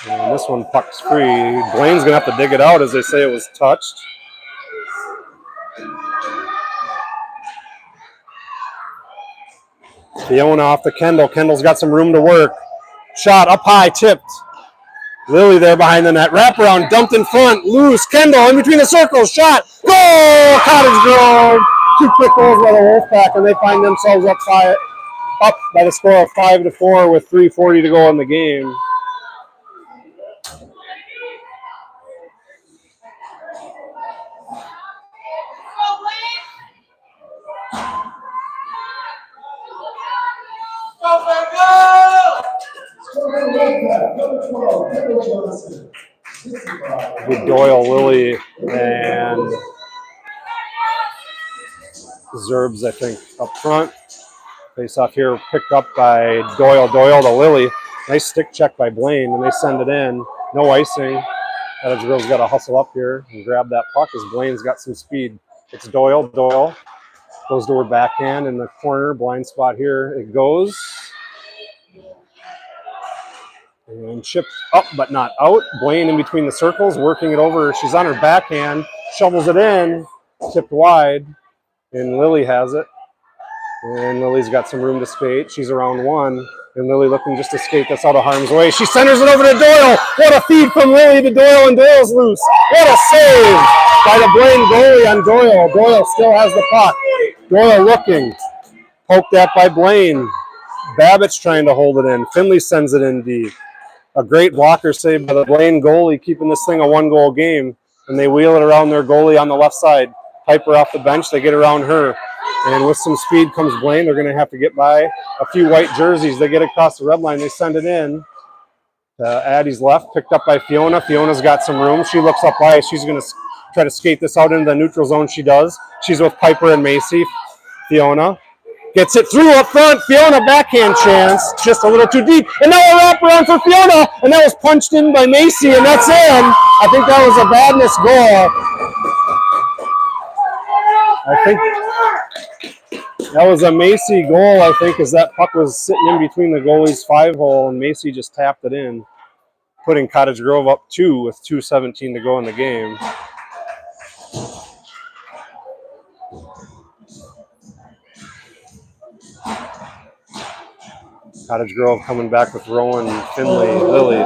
And this one puck's free. Blaine's going to have to dig it out as they say it was touched. Fiona off to Kendall. Kendall's got some room to work. Shot up high, tipped. Lily there behind the net. Wraparound, dumped in front. Loose. Kendall in between the circles. Shot. Goal! Cottage Grove. 2 quick goals by the Wolfpack, and they find themselves up by the score of 5-4 with 3:40 to go in the game. With Doyle, Lily, and Zerbs, I think, up front. Face off here, picked up by Doyle. Doyle to Lily. Nice stick check by Blaine, and they send it in. No icing. Cottage Grove's got to hustle up here and grab that puck as Blaine's got some speed. It's Doyle. Doyle goes to her backhand in the corner. Blind spot here. It goes. And chipped up but not out. Blaine in between the circles, working it over. She's on her backhand, shovels it in, tipped wide, and Lily has it. And Lily's got some room to skate. She's around one, and Lily looking just to skate this out of harm's way. She centers it over to Doyle. What a feed from Lily to Doyle, and Doyle's loose. What a save by the Blaine goalie on Doyle. Doyle still has the puck. Doyle looking. Poked at by Blaine. Babbitt's trying to hold it in. Finley sends it in deep. A great blocker save by the Blaine goalie, keeping this thing a 1-goal game. And they wheel it around their goalie on the left side. Piper off the bench, they get around her. And with some speed comes Blaine. They're going to have to get by a few white jerseys. They get across the red line. They send it in. Addie's left, picked up by Fiona. Fiona's got some room. She looks up high. She's going to try to skate this out into the neutral zone. She does. She's with Piper and Macy. Fiona gets it through up front. Fiona backhand chance. Just a little too deep. And now a wraparound for Fiona. And that was punched in by Macy, and that's in. I think that was a badness goal. I think that was a Macy goal, I think, as that puck was sitting in between the goalie's 5-hole, and Macy just tapped it in, putting Cottage Grove up 2 with 2:17 to go in the game. Cottage Grove coming back with Rowan, Finley, Lily.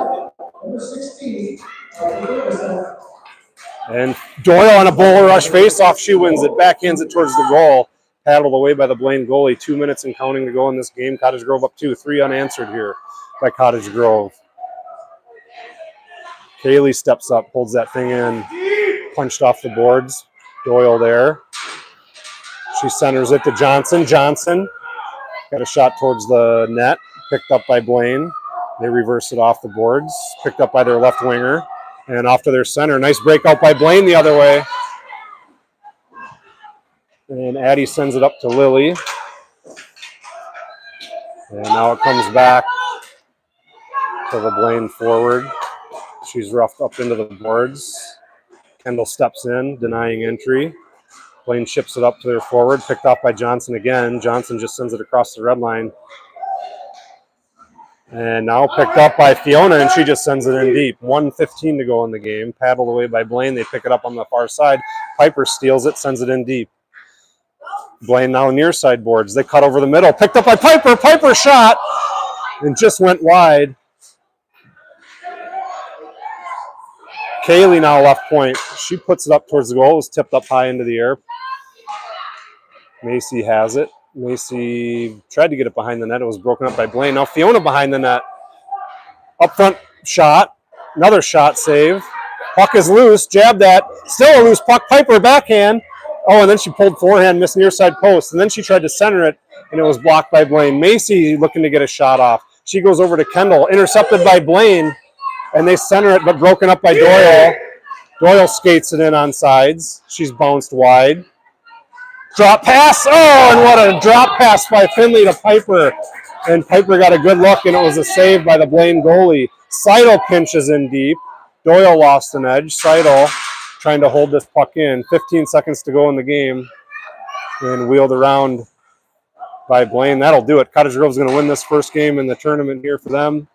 And Doyle on a bull rush face-off. She wins it, backhands it towards the goal. Paddled away by the Blaine goalie. 2 minutes and counting to go in this game. Cottage Grove up 2. 3 unanswered here by Cottage Grove. Kaylee steps up, holds that thing in. Punched off the boards. Doyle there. She centers it to Johnson. Johnson got a shot towards the net. Picked up by Blaine. They reverse it off the boards. Picked up by their left winger. And off to their center. Nice breakout by Blaine the other way. And Addie sends it up to Lily. And now it comes back to the Blaine forward. She's roughed up into the boards. Kendall steps in, denying entry. Blaine ships it up to their forward. Picked off by Johnson again. Johnson just sends it across the red line. And now picked up by Fiona, and she just sends it in deep. 1:15 to go in the game. Paddled away by Blaine. They pick it up on the far side. Piper steals it, sends it in deep. Blaine now near side boards. They cut over the middle. Picked up by Piper. Piper shot and just went wide. Kaylee now left point. She puts it up towards the goal. It was tipped up high into the air. Macy has it. Macy tried to get it behind the net. It was broken up by Blaine. Now Fiona behind the net. Up front shot. Another shot save. Puck is loose. Jab that. Still a loose puck. Piper backhand. Oh, and then she pulled forehand, missed near side post. And then she tried to center it, and it was blocked by Blaine. Macy looking to get a shot off. She goes over to Kendall. Intercepted by Blaine, and they center it, but broken up by Doyle. Doyle skates it in on sides. She's bounced wide. Drop pass. Oh, and what a drop pass by Finley to Piper. And Piper got a good look, and it was a save by the Blaine goalie. Seidel pinches in deep. Doyle lost an edge. Seidel trying to hold this puck in. 15 seconds to go in the game. And wheeled around by Blaine. That'll do it. Cottage Grove's going to win this first game in the tournament here for them.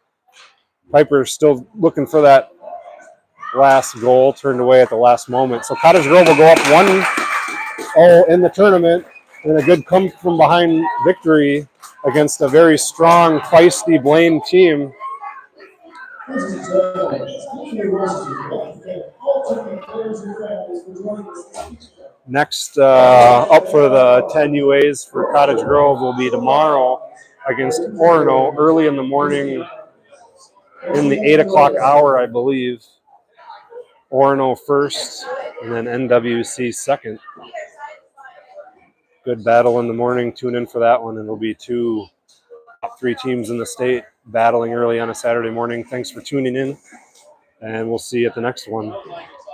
Piper's still looking for that last goal, turned away at the last moment. So Cottage Grove will go up 1-0 in the tournament, and a good come from behind victory against a very strong, feisty Blaine team. Next up for the 10 UAs for Cottage Grove will be tomorrow against Orono early in the morning in the 8 o'clock hour, I believe. Orono first and then NWC second. Good battle in the morning. Tune in for that one. It'll be two top 3 teams in the state battling early on a Saturday morning. Thanks for tuning in, and we'll see you at the next one.